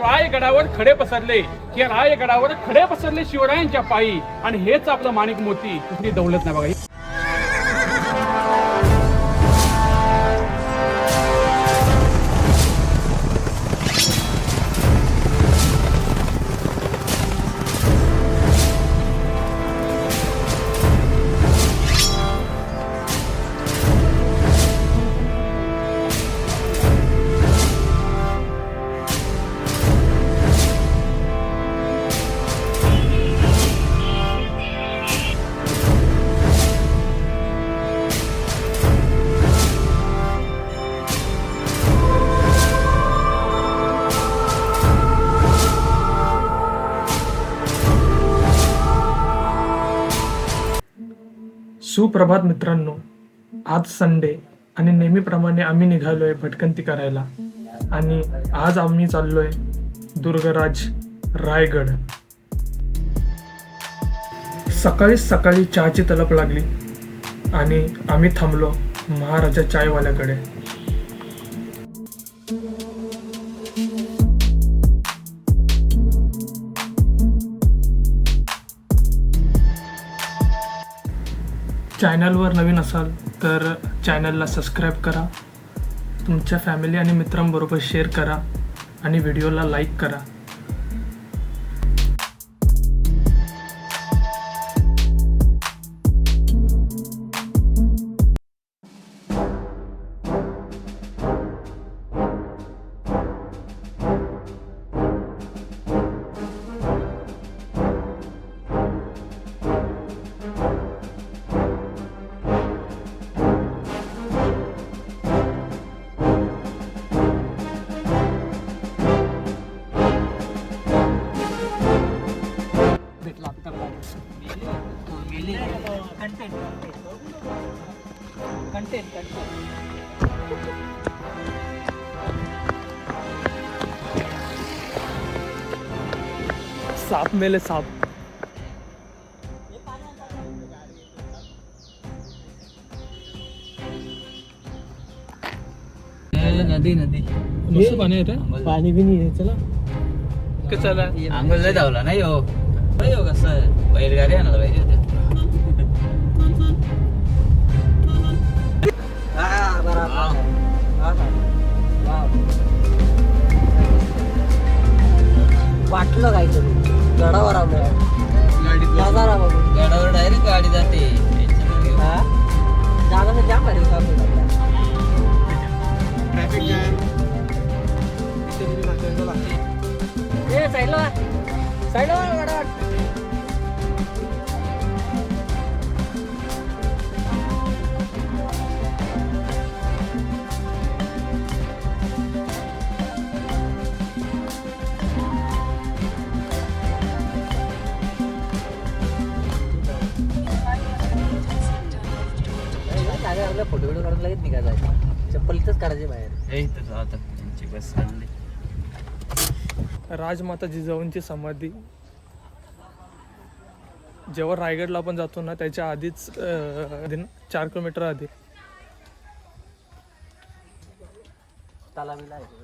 रायगडावर खडे पसरले, की रायगडावर खडे पसरले शिवरायांच्या पायी, आणि हेच आपलं माणिक मोती, कुठली दौलत नाही बघा. सुप्रभात मित्रांनो, आज संडे आणि नेहमीप्रमाणे आम्ही निघालोय भटकंती करायला. आणि आज आम्ही चाललोय दुर्गराज रायगड. सकाळी चहाची तलप लागली आणि आम्ही थांबलो महाराजा चायवाल्याकडे. चॅनलवर नवीन असाल तर चॅनलला सबस्क्राईब करा, तुमच्या फॅमिली आणि मित्रांबरोबर शेअर करा आणि व्हिडिओला लाईक करा. साप मेले साप. नदी नुसतं पाणी येतं, पाणी बी नाही आहे. चला चला आंघोळला धावला नाही हो. कसं बैलगाडी आणायला पाहिजे होते. वाटलं काय तरी गडावर गडावर डायरेक्ट गाडी जाते. जागा जाम भारी साईडला गडावर. फोटो व्हिडिओ काढून लगेच निघायचं. चप्पल इथंच काढायचे बाहेर. बस राजमाता जिजाऊंची समाधी. जेव्हा रायगडला आपण जातो ना त्याच्या आधीच 4 किलोमीटर आधी तलावीला आहे.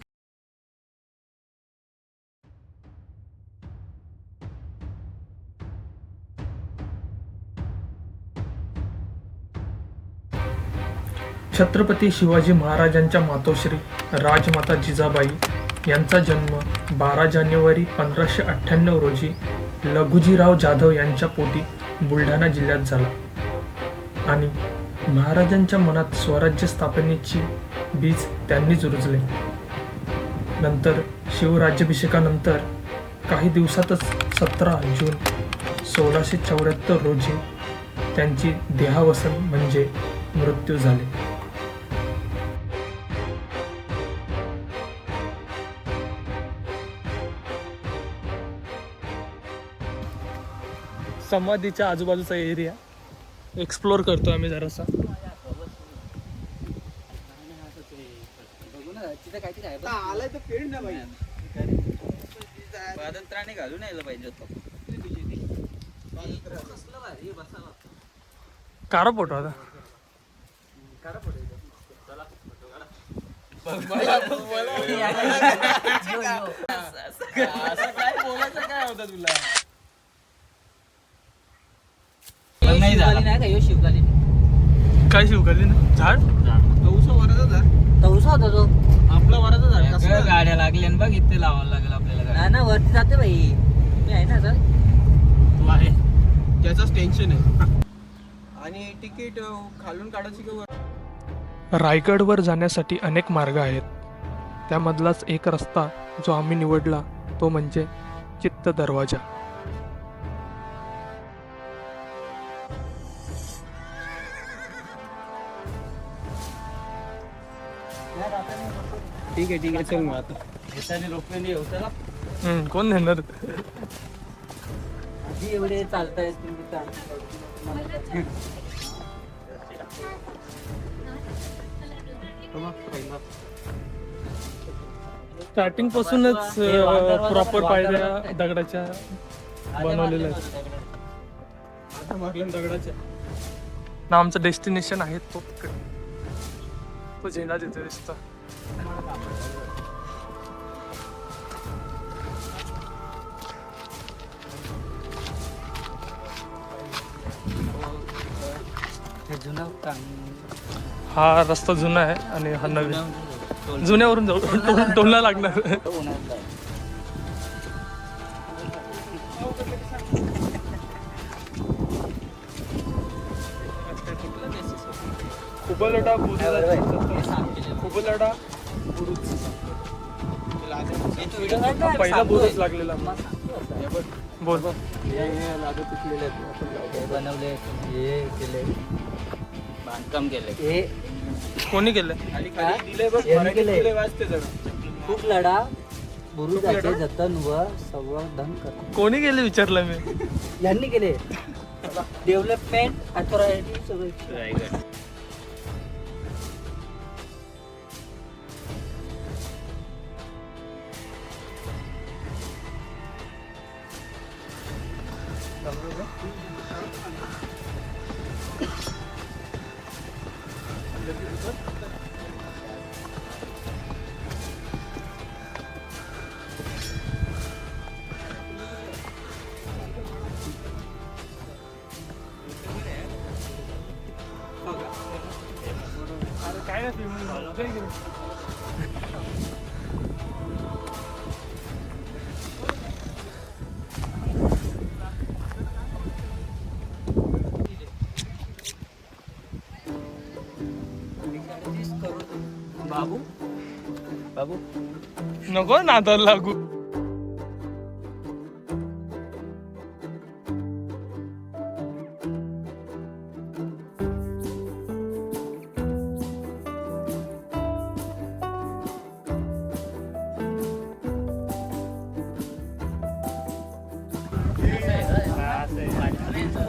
छत्रपती शिवाजी महाराजांच्या मातोश्री राजमाता जिजाबाई यांचा जन्म 12 जानेवारी 1598 रोजी लघुजीराव जाधव यांच्या पोटी बुलढाणा जिल्ह्यात झाला. आणि महाराजांच्या मनात स्वराज्य स्थापनेची बीज त्यांनीच रुजले. नंतर शिवराज्याभिषेकानंतर काही दिवसातच 17 जून 1674 रोजी त्यांची देहावसन म्हणजे मृत्यू झाले. समाधीच्या आजूबाजूचा एरिया एक्सप्लोर करतो आम्ही जरासा. पादत्राणे घालून यायला पाहिजे होतं. कारा फोटो आता पण नाही झाला. शिवकालीन आहे का ह्यो शिवकालीन काय शिवकाली ना झाड तवसा होता तो सगळ्या गाड्या लागल्या बघ इथे लावायला लागेल आपल्याला गाड्या. ना वरती जाते बाई मी आहे ना सर त्याचंच टेन्शन आहे आणि तिकीट खालून काढायची का रायगडवर जाण्यासाठी अनेक मार्ग आहेत. त्यामधलाच एक रस्ता जो आम्ही निवडला तो म्हणजे चित्त दरवाजा. ठीक आहे चल मग आता येताना रोपवेने येऊ चला. कोण नेणार? आधी एवढे चालतायत तुम्ही चालताय. स्टार्टिंग पासूनच प्रॉपर पायऱ्या दगडाच्या बनवलेल्या आहेत. आता मागल्या दगडाच्या ना आमचं डेस्टिनेशन आहे तो तिकडे. तो झेंडा तिथे दिसतो. हे जुनं काम हा रस्ता जुना आहे आणि हा नवीन. जुन्यावरून जाऊ टोलला लागणार. उन्हाळ्यात आहे. कुबलडा हे सांगितलं. कुबलडा व्हिडिओ काढ ना, पहिला सांगतोय. बोलच लागलेला. मग सांगतो असं. बोल. हे बनवले हे केले बांधकाम केलंय. हे कोणी केलं? यांनी केले. खूप लढा बुरुजाचे जतन व संवर्धन कर कोणी केले विचारलं मी. यांनी केले. डेव्हलपमेंट अथॉरिटी सगळं रायगड. काय नाही. बाबू बाबू नको नादाला लागू.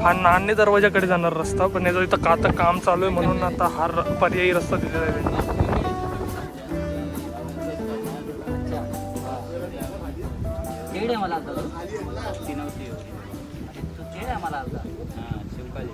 हा नाणे दरवाजाकडे जाणार रस्ता, पण याचं इथं का आता काम चालू आहे म्हणून आता हा पर्यायी रस्ता दिलेला आहे. खेळ मला आता तो. ती नव्हती एवढी. तो खेळ आहे मला आता. हा शिवकाली.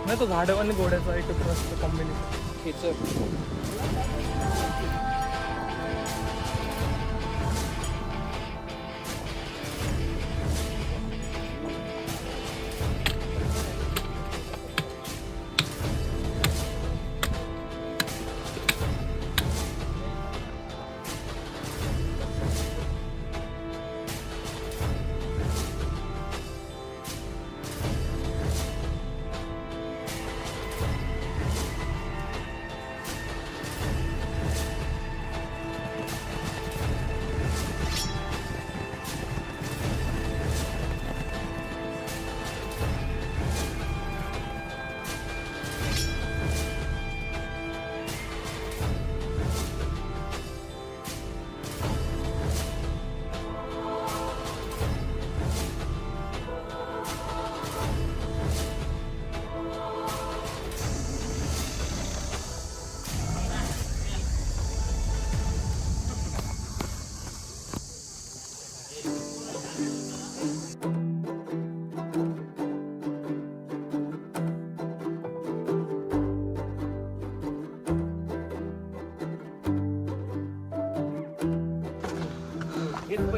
नाही तो झाड आणि घोड्याचा एकत्र असतं कॉम्बिनेशन.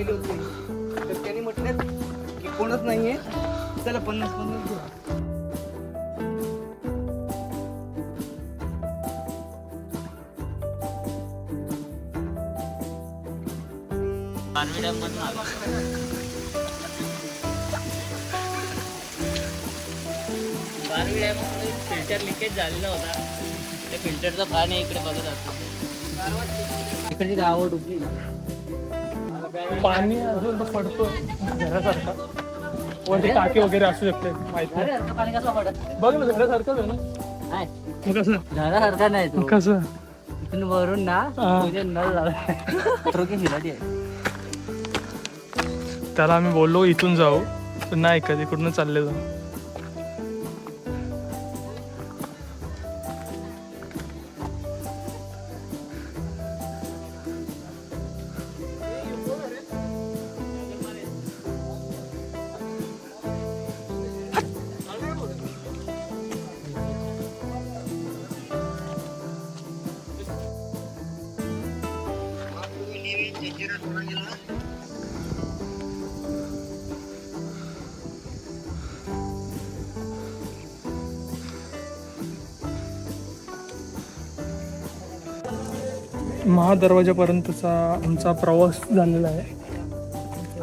पहिले होते तर त्यांनी म्हटलं की कोणच नाहीये चला 50-50 घेऊ. पारवी डॅम मधून आलो. पारवी डॅम मध्ये फिल्टर लिकेज झालेला होता. त्या फिल्टरचं पाणी इकडे बघत असतो. इकडची गावं डुबली. पाणी अजून तर पडतो घरासारखा, वर ते टाके वगैरे असू शकते माहिती नाही. अरे पाणी कसं पडत बघ ना घरासारखंच आहे ना. नाही मग कसं घरासारखा नाही तो कसं इथून वरून ना हा. तुझे नळ लावला हिराटी आहे. त्याला आम्ही बोललो इथून जाऊ, पण नाही का तिकडून चालले जाऊ. महादरवाजापर्यंतचा आमचा प्रवास झालेला आहे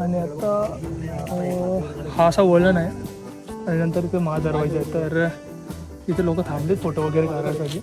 आणि आता हा असा वळण आहे आणि नंतर इथे महादरवाजा आहे. तर इथे लोक थांबलेत फोटो वगैरे काढण्यासाठी.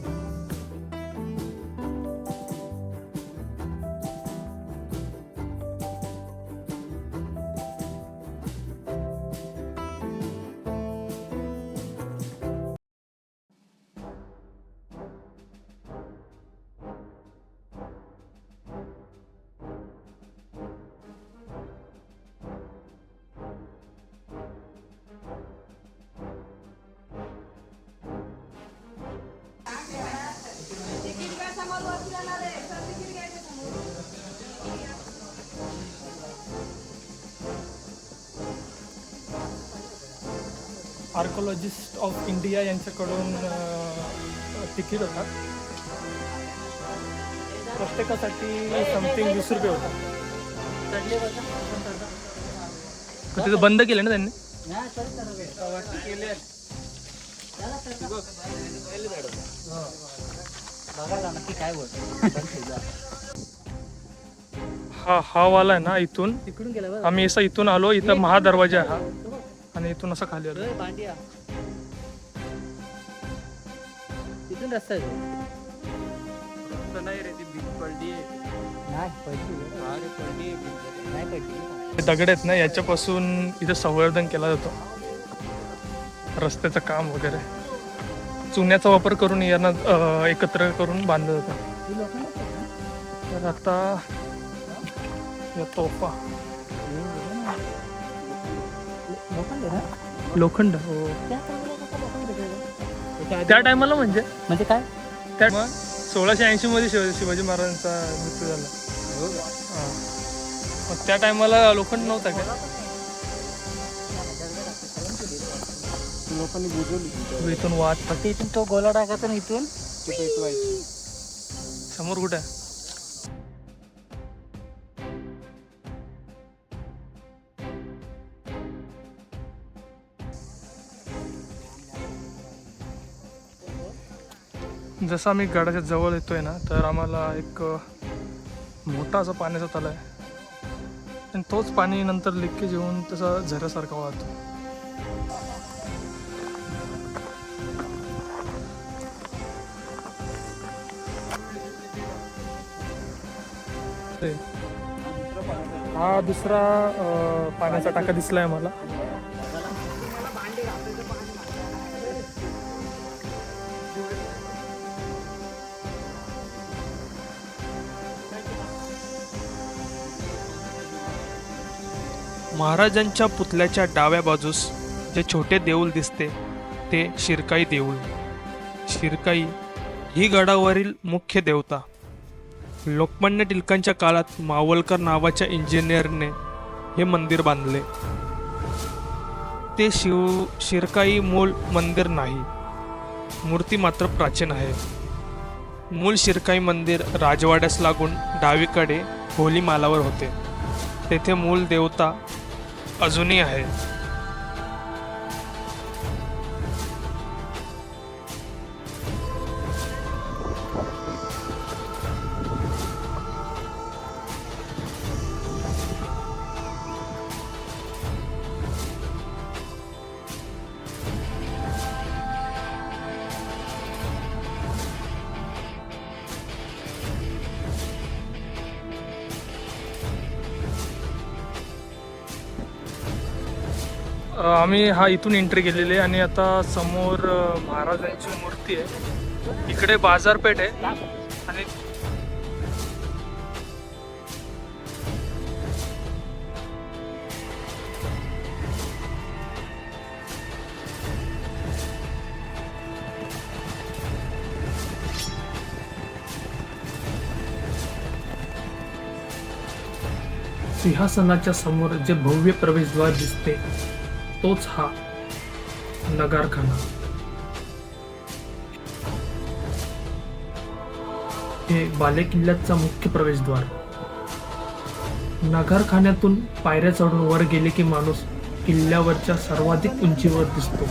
आर्कोलॉजिस्ट ऑफ इंडिया यांच्याकडून तिकीट होता. प्रत्येकासाठी समथिंग 20 रुपये होता. तिथं बंद केलं ना त्यांनी. हा वाला आहे ना इथून. तिकडून गेला बरं. आम्ही असं इथून आलो, इथं महादरवाजा आहे हा आणि इथून असं खाली आलो. पांड्या तिथून रस्ता आहे तो. नाही रे ती भीत पडली नाही पडली नाही पडली. हे दगड आहेत ना, याच्यापासून इथं संवर्धन केला जातो. रस्त्याचं काम वगैरे चुन्याचा वापर करून यांना एकत्र करून बांधलं जातं. तर आता या तोफा लोखंड हो त्या टायमाला म्हणजे काय त्या 1680 मध्ये शिवाजी महाराजांचा मृत्यू झाला. हां, मग त्या टायमाला लोखंड नव्हता का? लोकांनी बुजवली. इथून वाट फक्त इथून तो गोला टाकायचा ना इथून समोर कुठे आहे? जसं आम्ही गडाच्या जवळ येतोय ना, तर आम्हाला एक मोठा असा पाण्याचा तलाव आहे आणि तोच पाणी नंतर लिकेज येऊन तसा झऱ्यासारखा वाहतो. हा दुसरा पाण्याचा टाका दिसलाय मला. महाराजांच्या पुतळ्याच्या डाव्या बाजूस जे छोटे देऊळ दिसते ते शिरकाई देऊळ. शिरकाई ही गडावरील मुख्य देवता. लोकमान्य टिळकांच्या काळात मावलकर नावाच्या इंजिनियरने हे मंदिर बांधले. ते शिरकाई मूळ मंदिर नाही, मूर्ती मात्र प्राचीन आहे. मूळ शिरकाई मंदिर राजवाड्यास लागून डावीकडे होलीमालावर होते. तेथे मूल देवता अजूनही आहे. आम्ही इथून एंट्री केलेली आहे आणि आता समोर महाराजांची मूर्ती आहे. इकडे बाजारपेठ आहे आणि सिंहासनाच्या समोर जे भव्य प्रवेशद्वार दिसते तोच हा नगारखाना. हे बालेकिल्ल्याचा मुख्य प्रवेशद्वार. नगारखान्यातून पायऱ्या चढून वर गेले की माणूस किल्ल्यावरच्या सर्वाधिक उंचीवर दिसतो.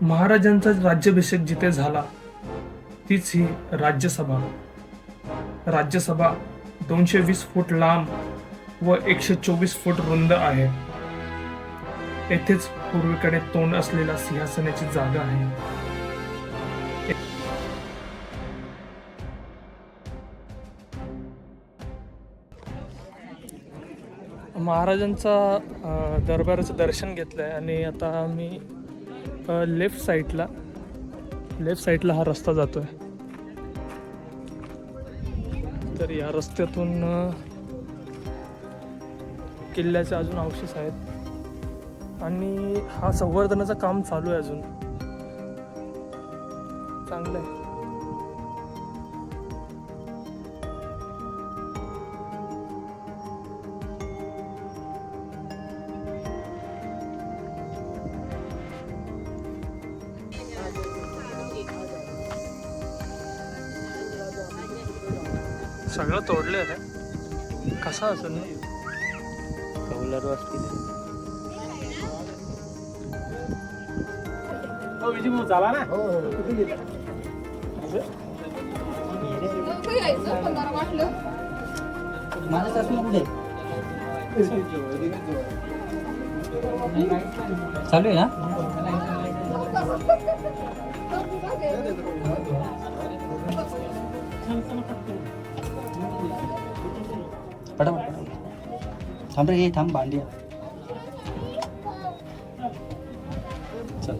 महाराजांचा राज्याभिषेक जिथे झाला तीच ही राज्यसभा. राज्यसभा 220 फूट लांब व 124 फूट रुंद आहे. येथेच पूर्वेकडे तोंड असलेल्या सिंहासनाची जागा आहे. महाराजांचा दरबाराचं दर्शन घेतलं आहे आणि आता आम्ही लेफ्ट साईडला हा रस्ता जातोय. तर या रस्त्यातून किल्ल्याचे अजून अवशेष आहेत आणि हा संवर्धनाचं काम चालू आहे अजून. चांगलं आहे. सगळं तोडले आहे. कसा असेल ना कौलर असतील. माझं सासू कुठे चालू आहे ना. पटापट थांब रे, थांब भांडी चल.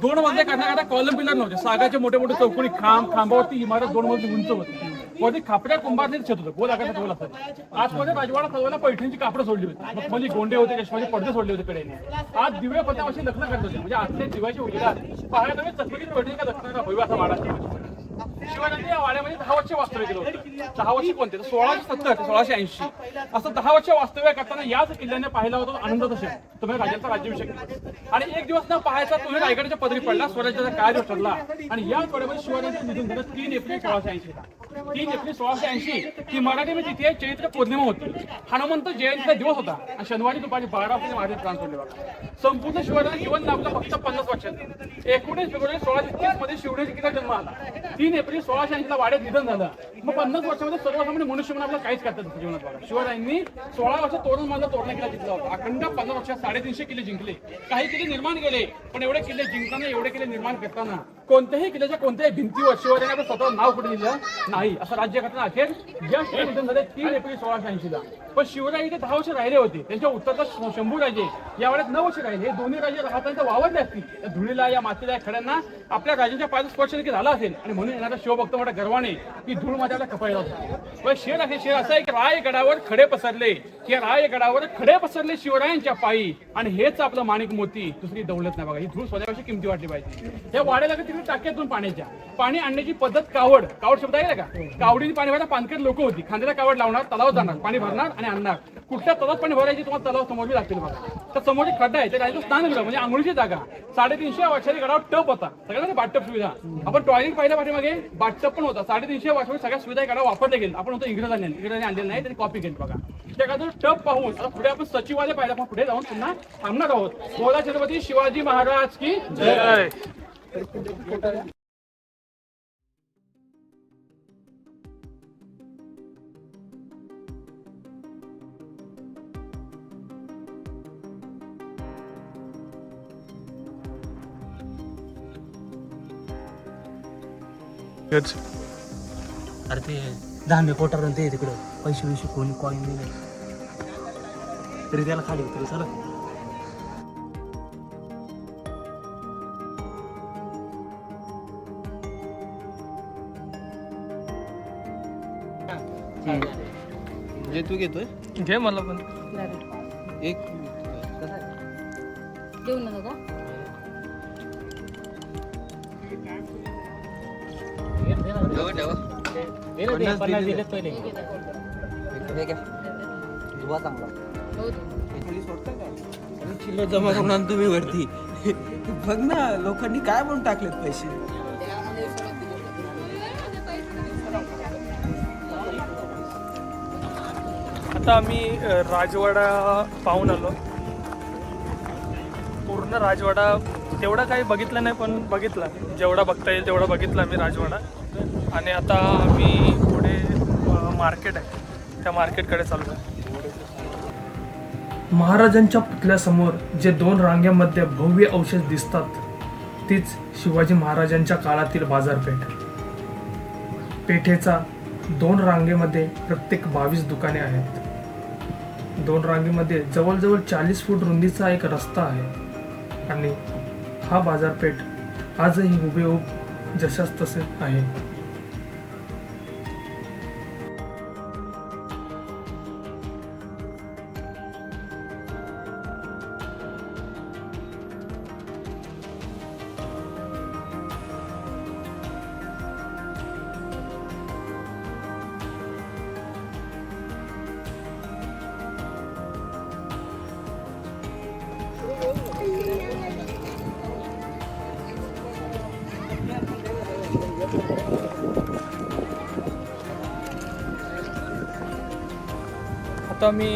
दोन मजले करण्याकरता कॉलम पिलर नव्हते. सागाचे मोठे मोठे चौकोनी खांबावरती इमारत 2 मजली उंच होती. वरती खापड्या कुंभारने छत होतं. गोल आकाराचा गोल असायचा. आतमध्ये राजवाडा सजवायला पैठणीची कापडं सोडली होती. मखमली गोंडे होते, रेशमाचे पडदे सोडले होते कडेने. आज दिव्य पत्यावशी लग्न करत होते. म्हणजे आजचे दिव्याची उजेडात पाहायला तुम्ही चकमकीत पैठणी का लग्नाला भव्य असा वाडा. शिवाजी या वाड्यामध्ये 10 वर्ष वास्तव्य केलं होतं. 10 वर्ष कोणते? 1670 ते 1680 असं 10 वर्ष वास्तव्य करताना याच किल्ल्याने पाहिला होता आनंदाचा क्षण. तुम्ही राजांचा राज्याभिषेक आणि एक दिवस न पाहायचा तुम्ही रायगडच्या पदरी पडला. स्वराज्याचा काळ ठरला आणि याच वाड्यामध्ये शिवाजींचं निधन झालं 3 एप्रिल 1680 ला. 3 एप्रिल 1680 ही मराठीमध्ये तिथे चैत्र पौर्णिमा होती. हनुमंत जयंतीचा दिवस होता आणि शनिवारी दुपारी 12 वाजता महाराज प्राण सोडले बघा. संपूर्ण शिवाजीला जीवन लाभलं फक्त 50 वर्षांनी. 19 फेब्रुवारी 1630 मध्ये शिवनेरी किल्ल्याचा जन्म आला. 3 एप्रिल 1680 ला वाड्यात निधन झालं मग 50 वर्षामध्ये सर्वसामान्य मनुष्य म्हणून आपल्याला काहीच करतात त्याच्या जीवनात बघा. शिवरायांनी 16 वर्ष तोरण माझा तोरणा किल्ला जिंकला होता. अखंड 15 वर्षात 350 किल्ले जिंकले. काही किल्ले निर्माण केले, पण एवढे किल्ले जिंकताना, एवढे किल्ले निर्माण करताना कोणत्याही किल्ल्याच्या कोणत्याही भिंतीवर शिवरायांनी आपलं स्वतः नाव कुठे दिलं नाही. असं राज्यघटना अखेर यश निधन झाले 3 एप्रिल 1680ला. पण शिवराय इथे 10 वर्ष राहिले होते. त्यांच्या उत्तरचा शंभू राजे यावेळेस 9 वर्ष राहिले. हे दोन्ही राजे राहताना वावरले असतील. या धुळीला, या मातीला, या खड्यांना आपल्या राजांच्या पायाचा स्पर्श देखील झाला असेल आणि म्हणून येणारा शिवभक्त मोठ्या गर्वाने की धूळ माझ्याला कपाळी जातो. पण शेर असं आहे की रायगडावर खडे पसरले, की रायगडावर खडे पसरले शिवरायांच्या पायी, आणि हेच आपलं माणिक मोती, दुसरी दौलत नाही बघा. ही धूळ स्वतःपेक्षा किमती वाटली पाहिजे. या वाड्याला तिथे टाक्यातून पाण्याच्या पाणी आणण्याची पद्धत कावड शब्द आहे का? कावडीने पाणी भरायला पानकर लोक होती. खांद्याला कावड लावणार, तलाव जाणार, पाणी भरणार आणि आणणार. कुठल्या तलावात पाणी भरायची तुम्हाला तलाव समोर लागतील बघा. तर समोर एक खड्डा आहे, त्या राजाचं स्नानगृह म्हणजे आंघोळीची जागा. 350 वर्षाच्या गडावर टप होता, सगळ्यांना बाथटब सुविधा. आपण टॉयलेट पाहिल्या पाठीमागे बाथटब पण होता. 350 वर्षामध्ये सगळ्या सुविधा गडावर वापरल्या गेल्या. आपण होतो इंग्रजांनी आणलेलं नाही, त्यांनी कॉपी केली बघा. त्या गडावर टप पाहून आता पुढे आपण सचिवालय पाहिलं, आपण पुढे जाऊन पुन्हा थांबणार आहोत. बोला छत्रपती शिवाजी महाराज की जय. अरे ते धान्य पोटावर ते तिकडं पैसे कोणी कॉइन नाही तरी त्याला खाली उतरू चला. जे तू घेतोय घे मला पण. एक देऊ ना दादा. दुवा चांगला हो दे. चिल्लर जमा करून आणतो तुम्ही वरती. बघ ना लोकांनी काय म्हणून टाकलेत पैसे. आता आम्ही राजवाडा पाहून आलो. पूर्ण राजवाडा तेवढा काही बघितला नाही, पण बघितला जेवढा बघता येईल तेवढा बघितला आम्ही राजवाडा. आणि आता आम्ही पुढे मार्केट आहे, त्या मार्केटकडे चाललो आहे. महाराजांच्या पुतळ्यासमोर जे 2 रांगेमध्ये भव्य अवशेष दिसतात, तीच शिवाजी महाराजांच्या काळातील बाजारपेठ. पेठेचा 2 रांगेमध्ये प्रत्येक 22 दुकाने आहेत. 2 रांगेमध्ये जवळजवळ 40 फूट रुंदीचा एक रस्ता आहे. आणि हा बाजारपेठ आजही हुबेहूब जशास तसे आहे. आता मी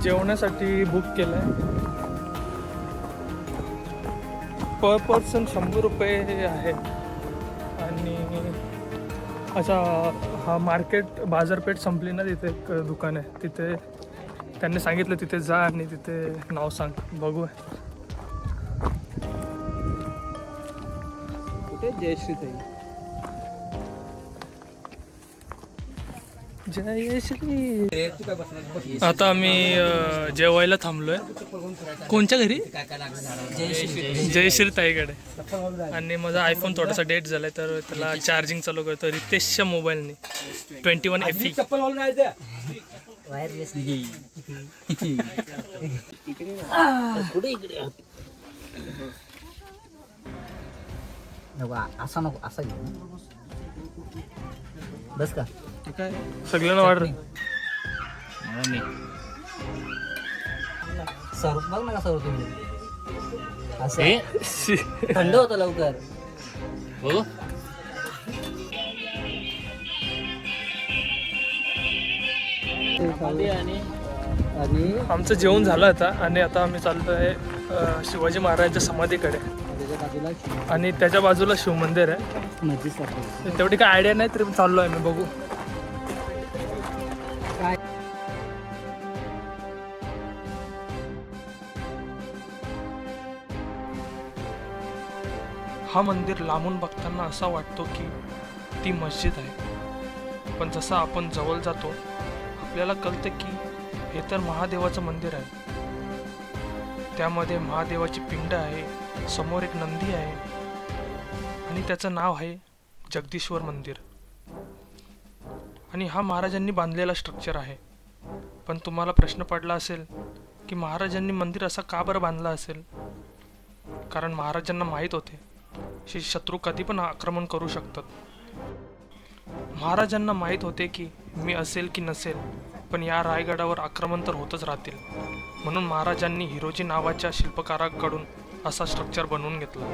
जेवणासाठी बुक केलं आहे. पर पर्सन 100 रुपये आहे. आणि असा हा मार्केट बाजारपेठ संपली ना, तिथे एक दुकान आहे, तिथे त्यांनी सांगितलं तिथे जा आणि तिथे नाव सांग, बघू. कुठे जयश्री ताई. जय श्री. आता आम्ही जेवायला थांबलोय. कोणच्या घरी? जयश्री ताईकडे. आणि माझा आयफोन थोडासा डेट झालाय, तर त्याला चार्जिंग चालू करतो रितेशच्या मोबाईलने 21 FE. कुठे इकडे असा नको, असा घेऊ बस का. सगळ्यांना वाढ. सर बघ ना कसं होतं असं थंड होतं लवकर. हो आमचं जेवण झालं आता, आणि आता आम्ही चाललो आहे शिवाजी महाराजांच्या समाधीकडे. त्याच्या बाजूला आणि त्याच्या बाजूला शिवमंदिर आहे. नदीसारखं तेवढी काय आयडिया नाही तरी चाललो आहे मी, बघू. हा मंदिर लांबून बघताना असा वाटतो की ती मस्जिद आहे, पण जसा आपण जवळ जातो आपल्याला कळतं की हे तर महादेवाचं मंदिर आहे. त्यामध्ये महादेवाची पिंड आहे, समोर एक नंदी आहे आणि त्याचं नाव आहे जगदीश्वर मंदिर. आणि हा महाराजांनी बांधलेला स्ट्रक्चर आहे. पण तुम्हाला प्रश्न पडला असेल की महाराजांनी मंदिर असं का बरं बांधलं असेल? कारण महाराजांना माहीत होते की शत्रू कधी पण आक्रमण करू शकतात. महाराजांना माहीत होते की मी असेल की नसेल पण या रायगडावर आक्रमण तर होतच राहतील, म्हणून महाराजांनी हिरोजी नावाच्या शिल्पकाराकडून असा स्ट्रक्चर बनवून घेतला.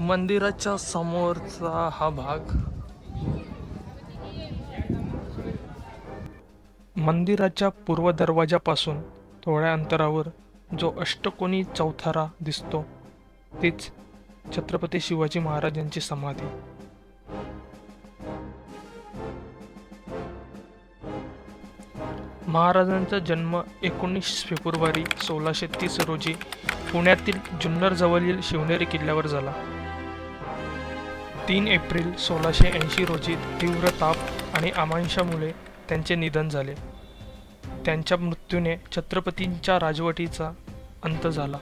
मंदिराच्या समोरचा हा भाग. मंदिराच्या पूर्व दरवाजापासून थोड्या अंतरावर जो अष्टकोनी चौथरा दिसतो तीच छत्रपती शिवाजी महाराजांची समाधी. महाराजांचा जन्म 19 फेब्रुवारी 1630 रोजी पुण्यातील जुन्नर जवळील शिवनेरी किल्ल्यावर झाला. 3 एप्रिल 1680 रोजी तीव्र ताप आणि आमांशामुळे त्यांचे निधन झाले. त्यांच्या मृत्यूने छत्रपतींच्या राजवटीचा अंत झाला.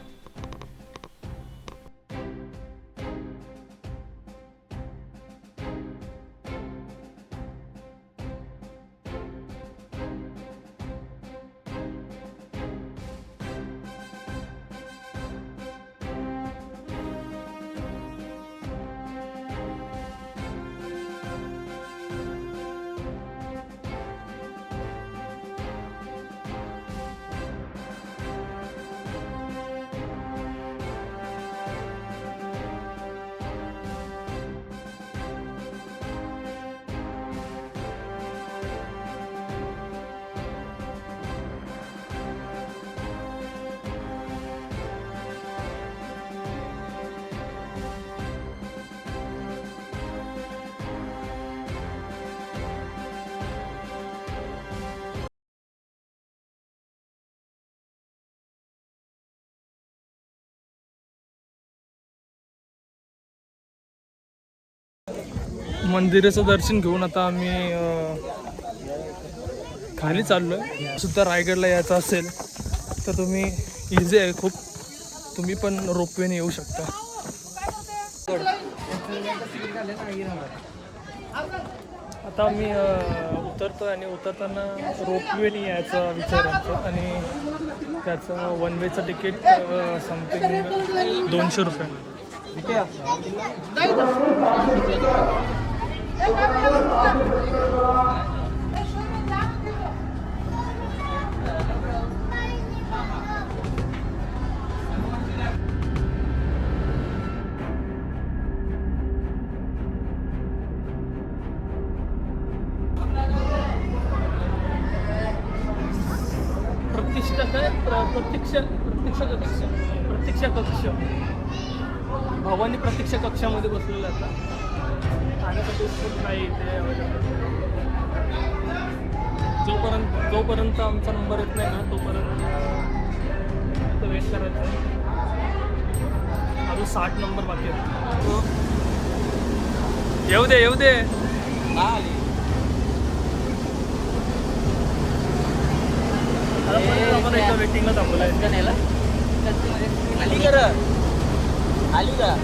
मंदिराचं दर्शन घेऊन आता आम्ही खाली चाललो आहे. सुद्धा रायगडला यायचं असेल तर तुम्ही इझी आहे खूप, तुम्ही पण रोपवेने येऊ शकता. आता आम्ही उतरतो आणि उतरताना रोपवेने यायचा विचार आहे आणि त्याचं वन वेचं तिकीट समथिंग 200 रुपये. प्रत्यक्ष प्रतीक्षा कक्ष, भवानी प्रतीक्षा कक्षामध्ये बसलेलं आता खाण्यासाठी उत्सुक नाही ते जोपर्यंत आमचा नंबर येत नाही ना तोपर्यंत वेट करायचं आहे. अजून 60 नंबर बाकी आहेत. येऊ दे आपण एका वेटिंगला थांबलाय. आली का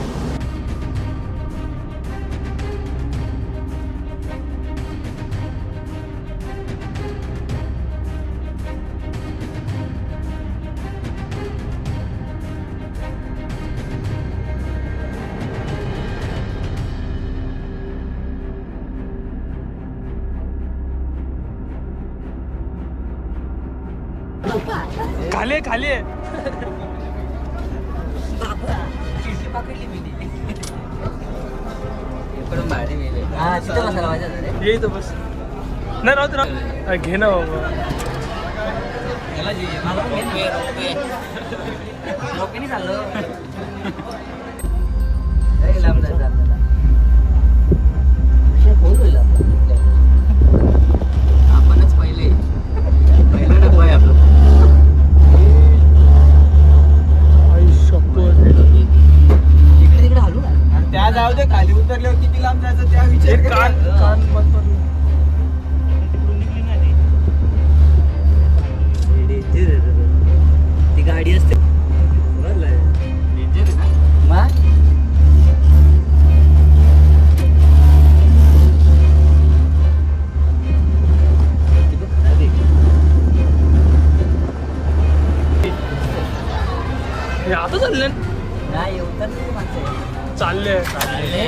खाली पकडली मी इकडून भारी मिळेल. हा तिथे बसायला पाहिजे होतं रे. ये इथं बस. नाही राहू दे ना, घे ना बाबा. याला जे मला रोपवे रोपवेने चाललो. लई लांब जायचं आपल्याला. फोन होईल आपणच पहिलं नको आहे आपलं. इकडे तिकडे हलू ना. त्या जाऊ दे, खाली उतरल्यावर किती लांब जायचं त्या विचार कान बंद कर. ती गाडी असते डेंजर ना. आता चालले नाही उतरलेली माणसं आहे. चालले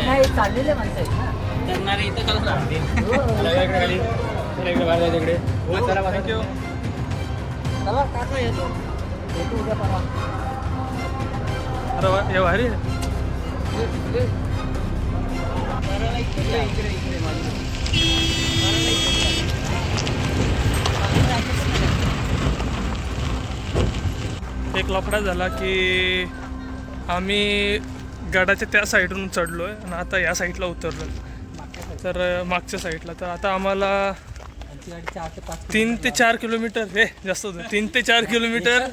नाही चाललेले माणसं आहेत ना. उतरणारे इथं कसं राहते. थँक्यू. चला काका येतो उद्या परवा. अरे वा, हे भारी आहे. एक लफडा झाला की आम्ही गडाच्या त्या साईडून चढलो आहे आणि आता या साईडला उतरलो तर मागच्या साईडला. तर आता आम्हाला 3 ते 4 किलोमीटर हे जास्त होतं. 3 ते 4 किलोमीटर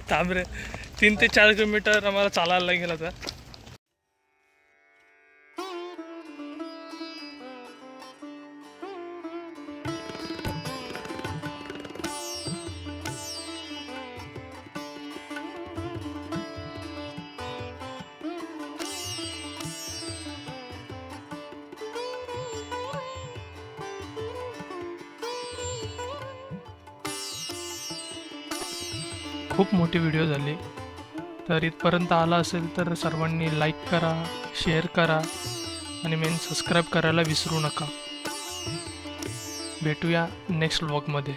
थांब रे. 3 ते 4 किलोमीटर आम्हाला चालायला लागेल आता. खूप मोठी व्हिडिओ झाली. तर इथपर्यंत आला असेल तर सर्वांनी लाईक करा, शेअर करा आणि मेन सबस्क्राईब करायला विसरू नका. भेटूया नेक्स्ट व्लॉगमध्ये.